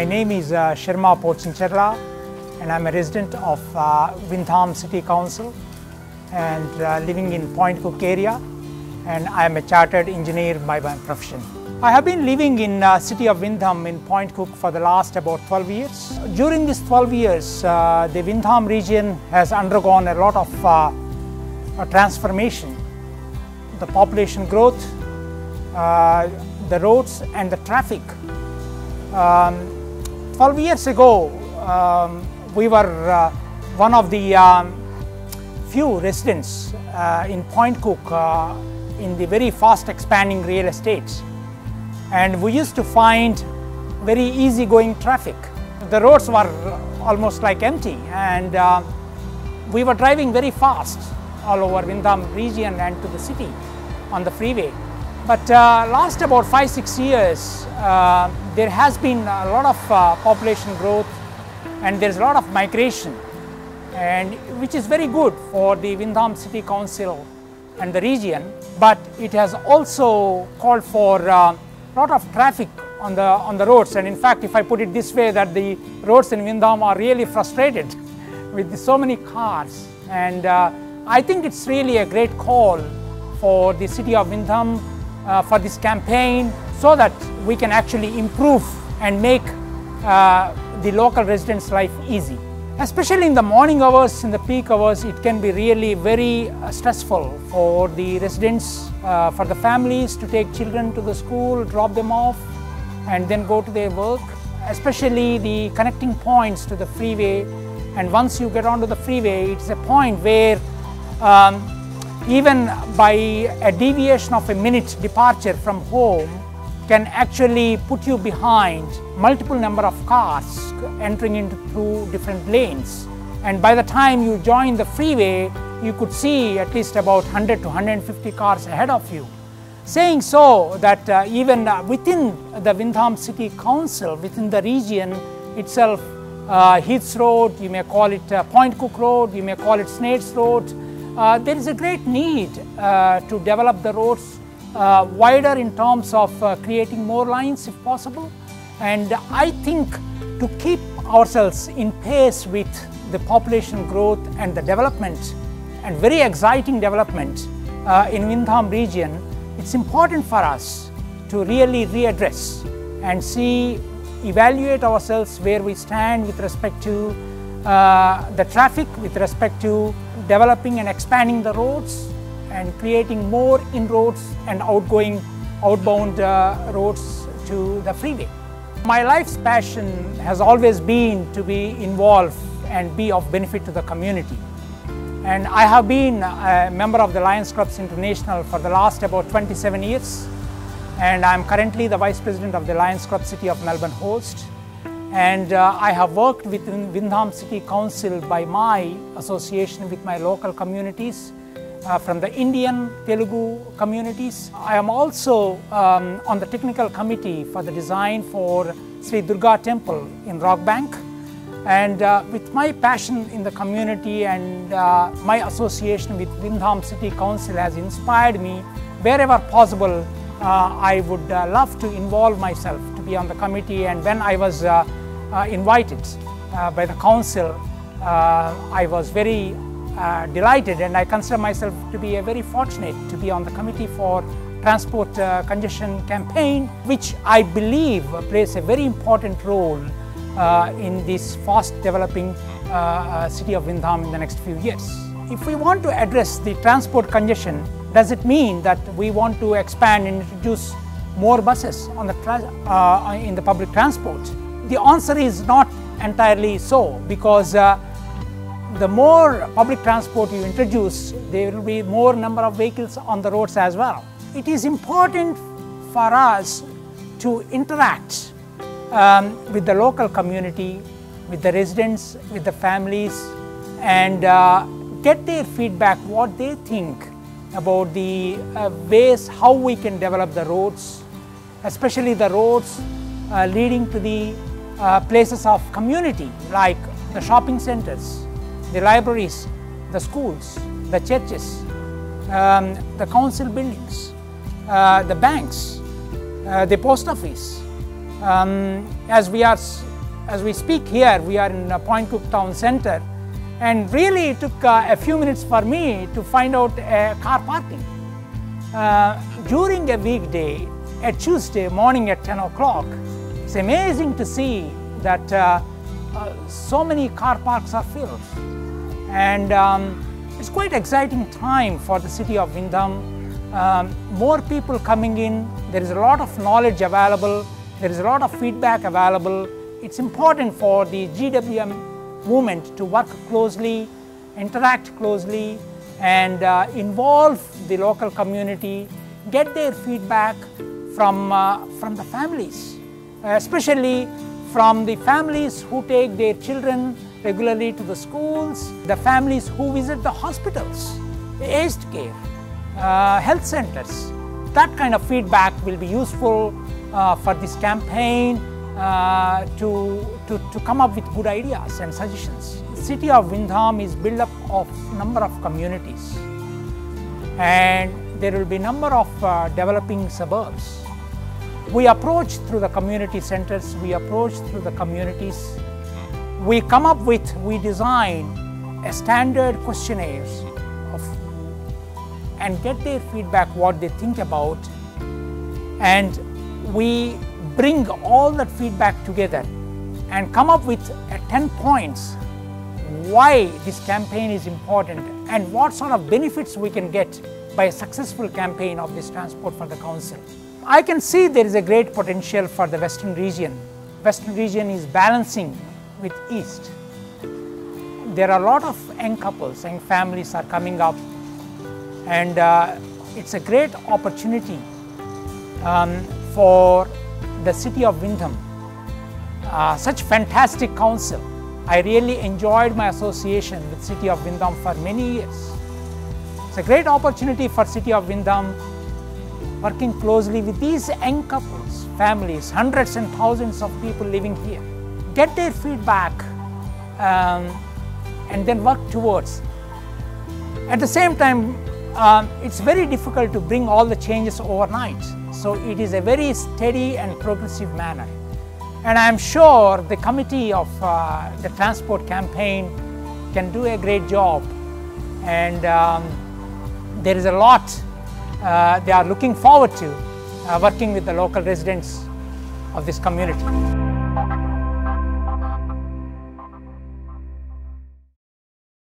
My name is Sarma Pochincharla, and I'm a resident of Wyndham City Council and living in Point Cook area, and I am a chartered engineer by my profession. I have been living in city of Wyndham in Point Cook for the last about 12 years. During these 12 years, the Wyndham region has undergone a lot of transformation. The population growth, the roads and the traffic. 12 years ago, we were one of the few residents in Point Cook in the very fast expanding real estate. And we used to find very easy-going traffic. The roads were almost like empty, and we were driving very fast all over Wyndham region and to the city on the freeway. But last about 5-6 years, there has been a lot of population growth, and there's a lot of migration, and which is very good for the Wyndham City Council and the region. But it has also called for a lot of traffic on the roads. And in fact, if I put it this way, that the roads in Wyndham are really frustrated with so many cars. And I think it's really a great call for the city of Wyndham for this campaign, so that we can actually improve and make the local residents' life easy. Especially in the morning hours, in the peak hours, it can be really very stressful for the residents, for the families to take children to the school, drop them off, and then go to their work. Especially the connecting points to the freeway. And once you get onto the freeway, it's a point where even by a deviation of a minute departure from home can actually put you behind multiple number of cars entering into through different lanes. And by the time you join the freeway, you could see at least about 100 to 150 cars ahead of you. Saying so that even within the Wyndham City Council, within the region itself, Heaths Road, you may call it Point Cook Road, you may call it Snates Road, there is a great need to develop the roads wider in terms of creating more lines if possible. And I think to keep ourselves in pace with the population growth and the development, and very exciting development in Wyndham region, it's important for us to really readdress and evaluate ourselves where we stand with respect to the traffic, with respect to developing and expanding the roads and creating more inroads and outbound roads to the freeway. My life's passion has always been to be involved and be of benefit to the community. And I have been a member of the Lions Clubs International for the last about 27 years. And I'm currently the Vice President of the Lions Club City of Melbourne host. And I have worked within Wyndham City Council by my association with my local communities, from the Indian Telugu communities. I am also on the technical committee for the design for Sri Durga Temple in Rockbank. And with my passion in the community and my association with Wyndham City Council has inspired me. Wherever possible, I would love to involve myself to be on the committee. And when I was invited by the council, I was very delighted, and I consider myself to be very fortunate to be on the committee for transport congestion campaign, which I believe plays a very important role in this fast developing city of Wyndham in the next few years. If we want to address the transport congestion, does it mean that we want to expand and introduce more buses on in the public transport? The answer is not entirely so, because the more public transport you introduce, there will be more number of vehicles on the roads as well. It is important for us to interact with the local community, with the residents, with the families, and get their feedback, what they think about the ways how we can develop the roads, especially the roads leading to the places of community, like the shopping centers, the libraries, the schools, the churches, the council buildings, the banks, the post office. As we are As we speak here, we are in Point Cook Town Center, and really it took a few minutes for me to find out car parking. During a weekday, a Tuesday morning at 10 o'clock, it's amazing to see that so many car parks are filled. And it's quite exciting time for the city of Wyndham. More people coming in, there is a lot of knowledge available, there is a lot of feedback available. It's important for the GWM movement to work closely, interact closely, and involve the local community, get their feedback from the families, especially from the families who take their children regularly to the schools, the families who visit the hospitals, aged care, health centers. That kind of feedback will be useful for this campaign to come up with good ideas and suggestions. The city of Wyndham is built up of number of communities, and there will be number of developing suburbs. We approach through the community centers, we approach through the communities. We design a standard questionnaires and get their feedback, what they think about, and we bring all that feedback together and come up with 10 points why this campaign is important and what sort of benefits we can get by a successful campaign of this Transport for the Council. I can see there is a great potential for the Western region. Western region is balancing with East. There are a lot of young couples, young families are coming up, and it's a great opportunity for the city of Wyndham. Such fantastic council. I really enjoyed my association with city of Wyndham for many years. It's a great opportunity for city of Wyndham working closely with these young couples, families, hundreds and thousands of people living here. Get their feedback and then work towards. At the same time, it's very difficult to bring all the changes overnight. So it is a very steady and progressive manner. And I'm sure the committee of the transport campaign can do a great job. And there is a lot they are looking forward to working with the local residents of this community.